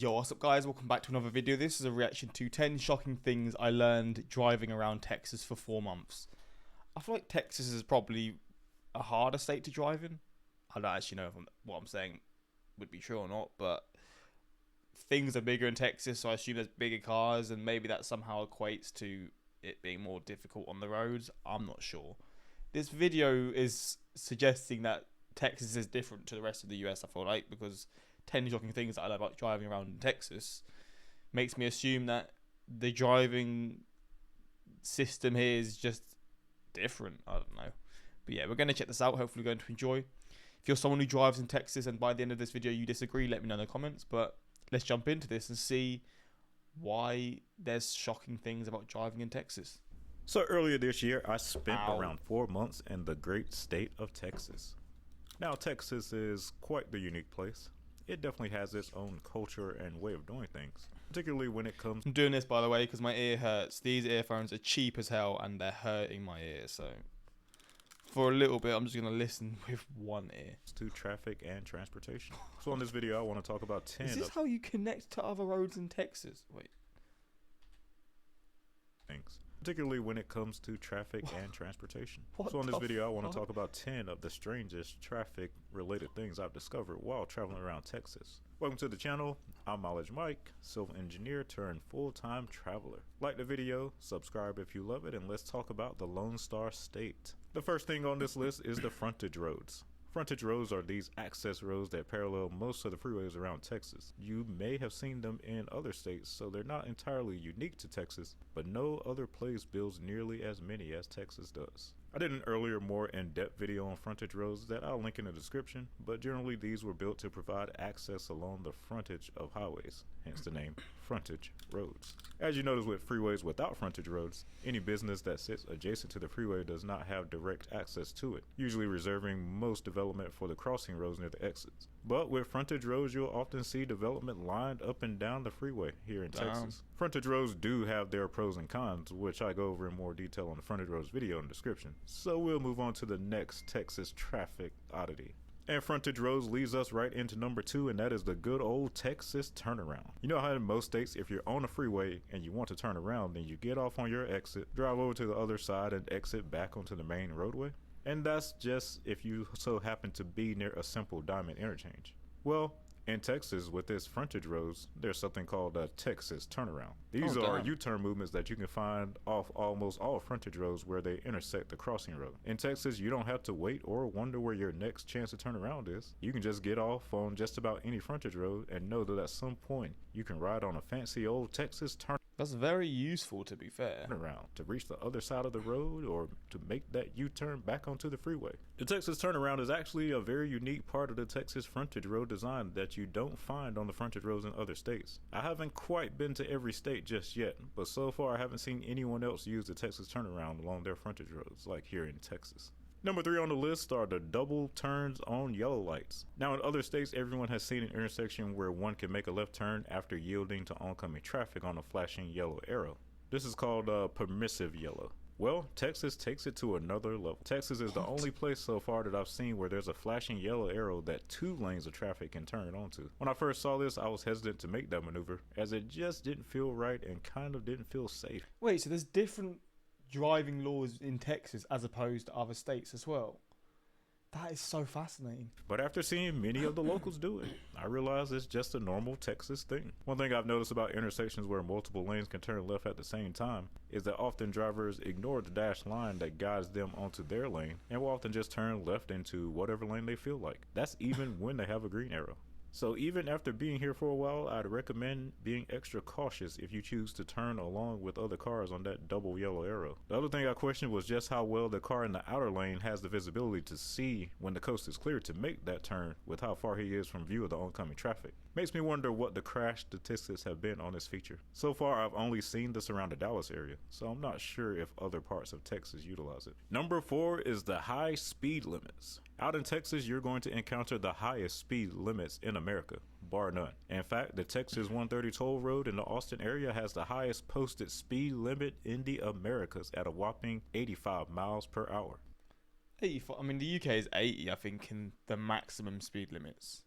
Yo, what's up guys, welcome back to another video. This is a reaction to 10 shocking things I learned driving around Texas for 4 months. I feel like Texas is probably a harder state to drive in. I don't actually know if what I'm saying would be true or not, but things are bigger in Texas, so I assume there's bigger cars, and maybe that somehow equates to it being more difficult on the roads. I'm not sure. This video is suggesting that Texas is different to the rest of the US, I feel like, because 10 shocking things that I love about driving around in Texas makes me assume that the driving system here is just different. I don't know. But yeah, we're going to check this out. Hopefully you're going to enjoy. If you're someone who drives in Texas and by the end of this video you disagree, let me know in the comments. But let's jump into this and see why there's shocking things about driving in Texas. So earlier this year, I spent around 4 months in the great state of Texas. Now, Texas is quite the unique place. It definitely has its own culture and way of doing things, particularly when it comes. I'm doing this, by the way, because my ear hurts. These earphones are cheap as hell and they're hurting my ear. So for a little bit, I'm just going to listen with one ear. To traffic and transportation. So in this video, I want to talk about 10 Is this how you connect to other roads in Texas? Wait. Things. Particularly when it comes to traffic and transportation. What So in this the video, I want fuck? to talk about 10 of the strangest traffic related things I've discovered while traveling around Texas. Welcome to the channel. I'm Mileage Mike, civil engineer turned full-time traveler. Like the video, subscribe if you love it, and let's talk about the Lone Star State. The first thing on this list is the frontage roads. Frontage roads are these access roads that parallel most of the freeways around Texas. You may have seen them in other states, so they're not entirely unique to Texas, but no other place builds nearly as many as Texas does. I did an earlier, more in-depth video on frontage roads that I'll link in the description, but generally these were built to provide access along the frontage of highways, hence the name Frontage Roads. As you notice with freeways without frontage roads, any business that sits adjacent to the freeway does not have direct access to it, usually reserving most development for the crossing roads near the exits. But with frontage roads, you'll often see development lined up and down the freeway here in Texas. Frontage roads do have their pros and cons, which I go over in more detail on the frontage roads video in the description. So we'll move on to the next Texas traffic oddity. And frontage roads leads us right into number 2, and that is the good old Texas turnaround. You know how in most states, if you're on a freeway and you want to turn around, then you get off on your exit, drive over to the other side, and exit back onto the main roadway? And that's just if you so happen to be near a simple diamond interchange. Well, in Texas, with its frontage roads, there's something called a Texas turnaround. These are U-turn movements that you can find off almost all frontage roads where they intersect the crossing road. In Texas, you don't have to wait or wonder where your next chance to turn around is. You can just get off on just about any frontage road and know that at some point you can ride on a fancy old Texas turnaround. That's very useful, to be fair. Around to reach the other side of the road or to make that U-turn back onto the freeway. The Texas turnaround is actually a very unique part of the Texas frontage road design that you don't find on the frontage roads in other states. I haven't quite been to every state just yet, but so far I haven't seen anyone else use the Texas turnaround along their frontage roads like here in Texas. Number 3 on the list are the double turns on yellow lights. Now in other states, everyone has seen an intersection where one can make a left turn after yielding to oncoming traffic on a flashing yellow arrow. This is called permissive yellow. Well, Texas takes it to another level. Texas is the only place so far that I've seen where there's a flashing yellow arrow that 2 lanes of traffic can turn onto. When I first saw this, I was hesitant to make that maneuver as it just didn't feel right and kind of didn't feel safe. Wait, so there's different driving laws in Texas as opposed to other states as well? That is so fascinating. But after seeing many of the locals do it, I realized it's just a normal Texas thing. One thing I've noticed about intersections where multiple lanes can turn left at the same time is that often drivers ignore the dashed line that guides them onto their lane and will often just turn left into whatever lane they feel like. That's even when they have a green arrow. So even after being here for a while, I'd recommend being extra cautious if you choose to turn along with other cars on that double yellow arrow. The other thing I questioned was just how well the car in the outer lane has the visibility to see when the coast is clear to make that turn with how far he is from view of the oncoming traffic. Makes me wonder what the crash statistics have been on this feature. So far, I've only seen this around the Dallas area, so I'm not sure if other parts of Texas utilize it. Number 4 is the high speed limits. Out in Texas, you're going to encounter the highest speed limits in America, bar none. In fact, the Texas 130 toll road in the Austin area has the highest posted speed limit in the Americas at a whopping 85 miles per hour. 85. I mean, the UK is 80, I think, in the maximum speed limits.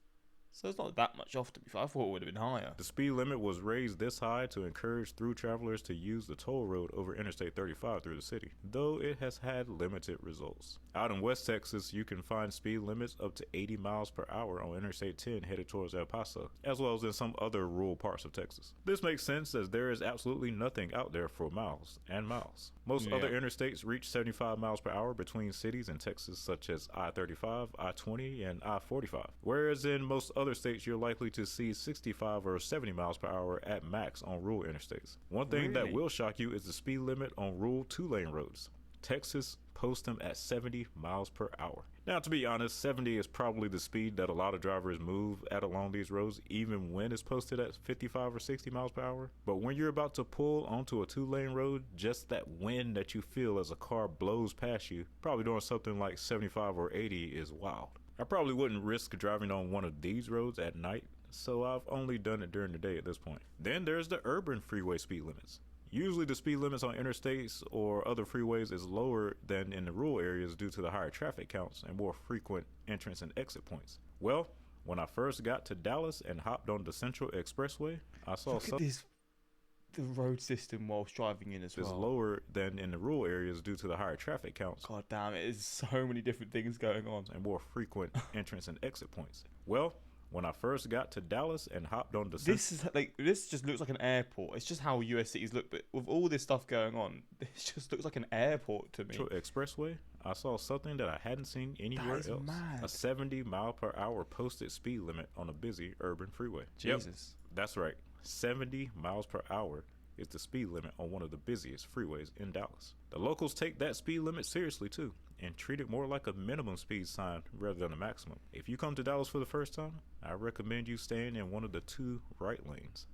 So it's not that much off, to be fair. I thought it would have been higher. The speed limit was raised this high to encourage through travelers to use the toll road over Interstate 35 through the city, though it has had limited results. Out in West Texas, you can find speed limits up to 80 miles per hour on Interstate 10 headed towards El Paso, as well as in some other rural parts of Texas. This makes sense as there is absolutely nothing out there for miles and miles. Most other interstates reach 75 miles per hour between cities in Texas, such as I-35, I-20, and I-45, whereas in most other states you're likely to see 65 or 70 miles per hour at max on rural interstates. One thing that will shock you is the speed limit on rural two-lane roads. Texas posts them at 70 miles per hour. Now, to be honest, 70 is probably the speed that a lot of drivers move at along these roads, even when it's posted at 55 or 60 miles per hour. But when you're about to pull onto a two-lane road, just that wind that you feel as a car blows past you, probably doing something like 75 or 80 is wild. I probably wouldn't risk driving on one of these roads at night, so I've only done it during the day at this point. Then there's the urban freeway speed limits. Usually the speed limits on interstates or other freeways is lower than in the rural areas due to the higher traffic counts and more frequent entrance and exit points. Well, when I first got to Dallas and hopped on the Central Expressway, I saw the road system whilst driving in as well. It's lower than in the rural areas due to the higher traffic counts. God damn, it is so many different things going on. And more frequent entrance and exit points. Well, when I first got to Dallas and hopped on the this just looks like an airport. It's just how US cities look, but with all this stuff going on, this just looks like an airport to me. Expressway, I saw something that I hadn't seen anywhere else. Mad. A 70 mile per hour posted speed limit on a busy urban freeway. Jesus. Yep, that's right. 70 miles per hour is the speed limit on one of the busiest freeways in Dallas. The locals take that speed limit seriously too, and treat it more like a minimum speed sign rather than a maximum. If you come to Dallas for the first time, I recommend you staying in one of the two right lanes.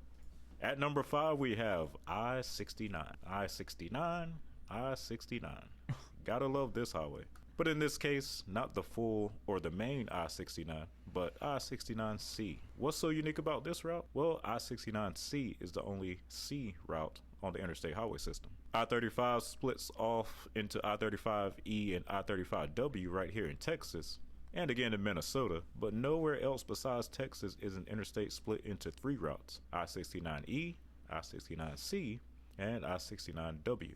At number 5, we have I-69. I-69, I-69. Gotta love this highway. But in this case, not the full or the main I-69, but I-69C. What's so unique about this route? Well, I-69C is the only C route on the interstate highway system. I-35 splits off into I-35E and I-35W right here in Texas, and again in Minnesota, but nowhere else besides Texas is an interstate split into 3 routes: I-69E, I-69C, and I-69W.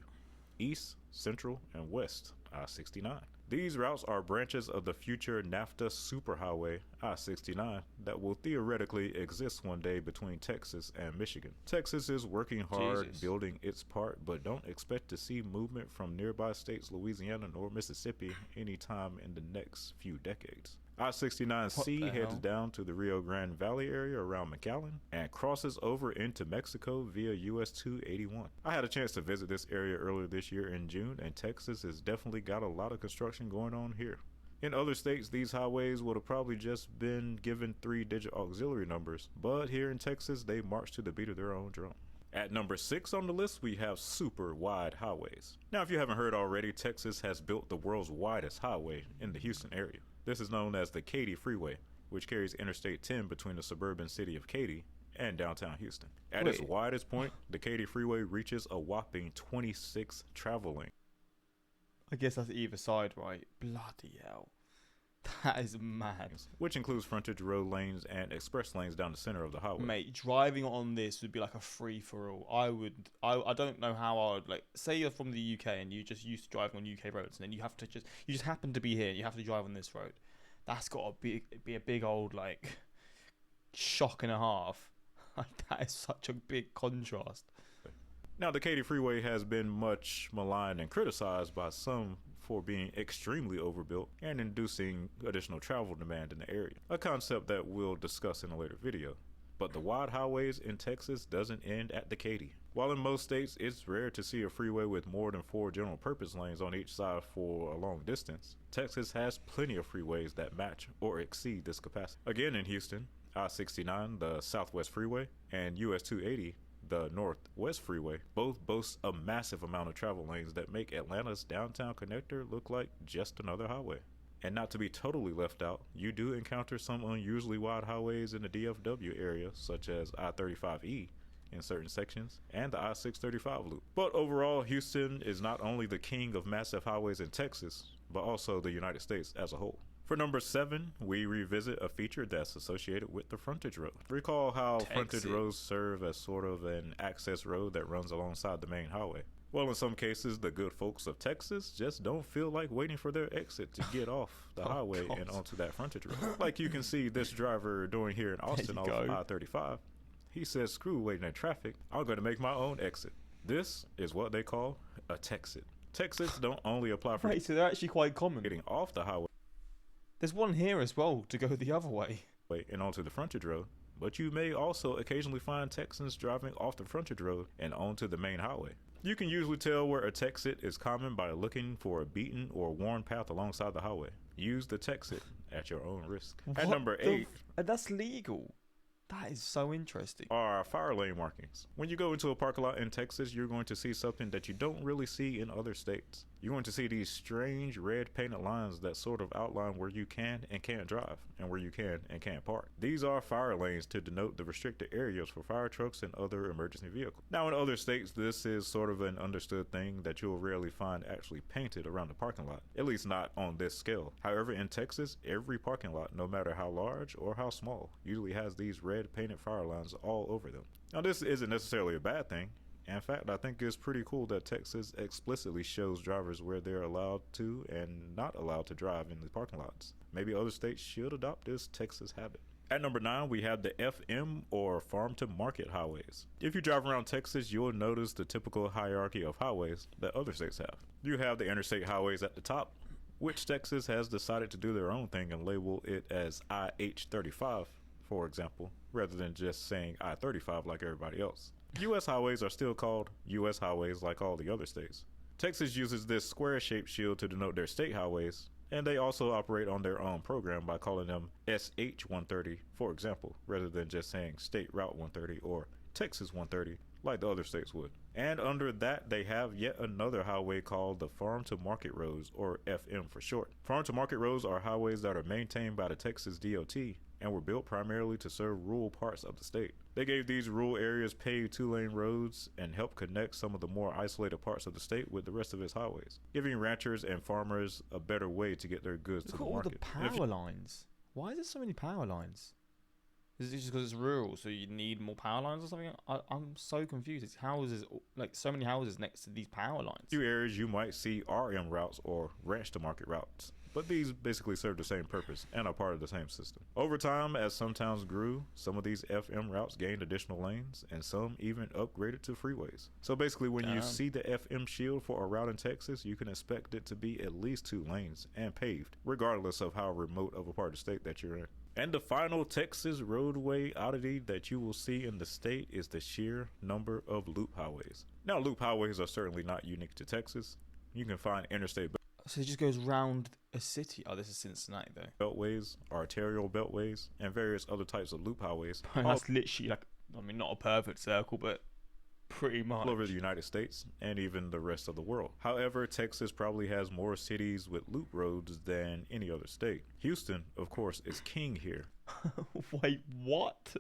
East, Central, and West I-69. These routes are branches of the future NAFTA superhighway I-69 that will theoretically exist one day between Texas and Michigan. Texas is working hard building its part, but don't expect to see movement from nearby states Louisiana nor Mississippi anytime in the next few decades. I-69C heads down to the Rio Grande Valley area around McAllen and crosses over into Mexico via US 281. I had a chance to visit this area earlier this year in June, and Texas has definitely got a lot of construction going on here. In other states, these highways would have probably just been given 3-digit auxiliary numbers, but here in Texas, they march to the beat of their own drum. At number 6 on the list, we have super wide highways. Now, if you haven't heard already, Texas has built the world's widest highway in the Houston area. This is known as the Katy Freeway, which carries Interstate 10 between the suburban city of Katy and downtown Houston. At its widest point, the Katy Freeway reaches a whopping 26 travel lanes. I guess that's either side, right? Bloody hell. That is mad. Which includes frontage road lanes and express lanes down the center of the highway. Mate, driving on this would be like a free-for-all. I don't know how I would, like, say you're from the UK and you just used to driving on UK roads, and then you just happen to be here and you have to drive on this road. That's got to be a big old, like, shock and a half. That is such a big contrast. Now, the Katy Freeway has been much maligned and criticized by some for being extremely overbuilt and inducing additional travel demand in the area, a concept that we'll discuss in a later video. But the wide highways in Texas doesn't end at the Katy. While in most states it's rare to see a freeway with more than 4 general purpose lanes on each side for a long distance, Texas has plenty of freeways that match or exceed this capacity. Again, in Houston, I-69, the Southwest Freeway, and US 280, the Northwest Freeway, both boast a massive amount of travel lanes that make Atlanta's downtown connector look like just another highway. And not to be totally left out, you do encounter some unusually wide highways in the DFW area, such as I-35E in certain sections, and the I-635 loop. But overall, Houston is not only the king of massive highways in Texas, but also the United States as a whole. For number 7, we revisit a feature that's associated with the frontage road. Recall how frontage roads serve as sort of an access road that runs alongside the main highway. Well, in some cases, the good folks of Texas just don't feel like waiting for their exit to get off the highway and onto that frontage road. Like you can see this driver doing here in Austin off I-35. He says, screw waiting in traffic, I'm going to make my own exit. This is what they call a Texit. Texits don't only apply for so they're actually quite common. Getting off the highway. There's one here as well to go the other way. And onto the frontage road, but you may also occasionally find Texans driving off the frontage road and onto the main highway. You can usually tell where a Texit is common by looking for a beaten or worn path alongside the highway. Use the Texit at your own risk. At number 8, that's legal. That is so interesting. Are fire lane markings. When you go into a parking lot in Texas, you're going to see something that you don't really see in other states. You're going to see these strange red painted lines that sort of outline where you can and can't drive and where you can and can't park. These are fire lanes to denote the restricted areas for fire trucks and other emergency vehicles. Now in other states, this is sort of an understood thing that you'll rarely find actually painted around the parking lot, at least not on this scale. However, in Texas, every parking lot, no matter how large or how small, usually has these red painted fire lines all over them. Now this isn't necessarily a bad thing. In fact, I think it's pretty cool that Texas explicitly shows drivers where they're allowed to and not allowed to drive in the parking lots. Maybe other states should adopt this Texas habit. At number 9, we have the FM or farm to market highways. If you drive around Texas, you'll notice the typical hierarchy of highways that other states have. You have the interstate highways at the top, which Texas has decided to do their own thing and label it as IH-35, for example, rather than just saying I-35 like everybody else. U.S. highways are still called U.S. highways like all the other states. Texas uses this square-shaped shield to denote their state highways, and they also operate on their own program by calling them SH-130, for example, rather than just saying State Route 130 or Texas 130 like the other states would. And under that, they have yet another highway called the Farm to Market Roads, or FM for short. Farm to Market Roads are highways that are maintained by the Texas DOT and were built primarily to serve rural parts of the state. They gave these rural areas paved 2-lane roads and helped connect some of the more isolated parts of the state with the rest of its highways, giving ranchers and farmers a better way to get their goods to the market. Look at all the power lines. Why is there so many power lines? Is it just because it's rural, so you need more power lines or something? I'm so confused. It's houses, like so many houses next to these power lines. A few areas you might see RM routes or ranch to market routes, but these basically serve the same purpose and are part of the same system. Over time, as some towns grew, some of these FM routes gained additional lanes, and some even upgraded to freeways. So basically, when you see the FM shield for a route in Texas, you can expect it to be at least 2 lanes and paved, regardless of how remote of a part of the state that you're in. And the final Texas roadway oddity that you will see in the state is the sheer number of loop highways. Now, loop highways are certainly not unique to Texas. You can find interstate So it just goes round a city. Oh, this is Cincinnati though. beltways, arterial beltways, and various other types of loop highways. That's literally like, I mean, not a perfect circle, but pretty much all over the United States and even the rest of the world. However, Texas probably has more cities with loop roads than any other state. Houston, of course, is king here. Wait, what?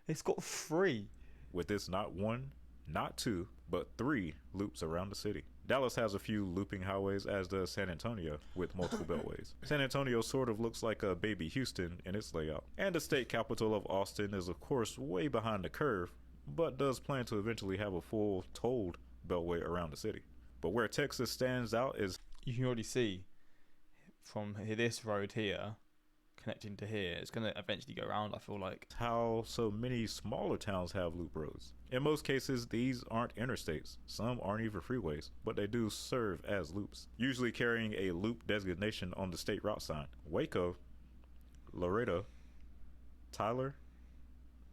It's got 3. With its not 1, not 2, but 3 loops around the city. Dallas has a few looping highways, as does San Antonio, with multiple beltways. San Antonio sort of looks like a baby Houston in its layout. And the state capital of Austin is of course way behind the curve, but does plan to eventually have a full tolled beltway around the city. But where Texas stands out is you can already see from this road here connecting to here, it's going to eventually go around, I feel like. How so many smaller towns have loop roads. In most cases, these aren't interstates. Some aren't even freeways, but they do serve as loops, usually carrying a loop designation on the state route sign. Waco, Laredo, Tyler,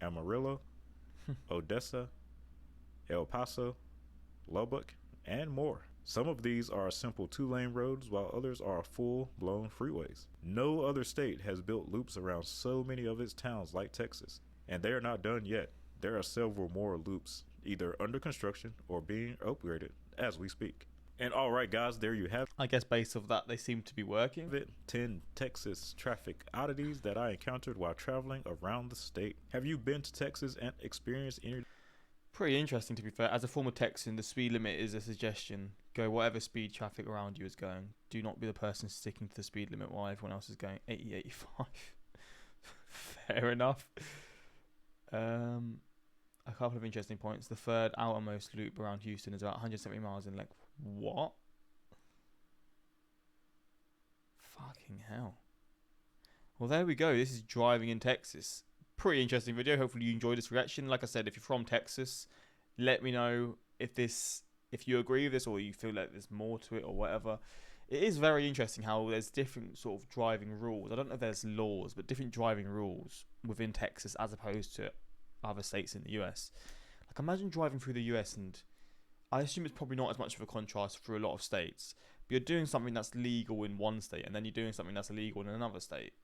Amarillo, Odessa, El Paso, Lubbock, and more. Some of these are simple 2-lane roads, while others are full-blown freeways. No other state has built loops around so many of its towns like Texas, and they are not done yet. There are several more loops, either under construction or being upgraded as we speak. And all right, guys, there you have it. I guess based off that, they seem to be working. 10 Texas traffic oddities that I encountered while traveling around the state. Have you been to Texas and experienced any? Pretty interesting, to be fair. As a former Texan, the speed limit is a suggestion. Go whatever speed traffic around you is going. Do not be the person sticking to the speed limit while everyone else is going 80, 85. Fair enough. A couple of interesting points. The third outermost loop around Houston is about 170 miles in length. What? Fucking hell. Well, there we go. This is driving in Texas. Pretty interesting video. Hopefully you enjoyed this reaction. Like I said, if you're from Texas, let me know if you agree with this or you feel like there's more to it or whatever. It is very interesting how there's different sort of driving rules. I don't know if there's laws, but different driving rules within Texas as opposed to other states in the US. Like, imagine driving through the US, and I assume it's probably not as much of a contrast through a lot of states, but you're doing something that's legal in one state and then you're doing something that's illegal in another state.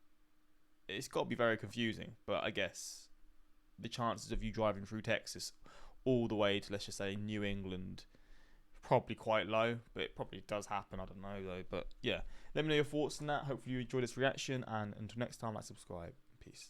It's got to be very confusing, but I guess the chances of you driving through Texas all the way to, let's just say, New England, probably quite low, but it probably does happen. I don't know though. But yeah, let me know your thoughts on that. Hopefully you enjoyed this reaction, and until next time, like, subscribe. Peace.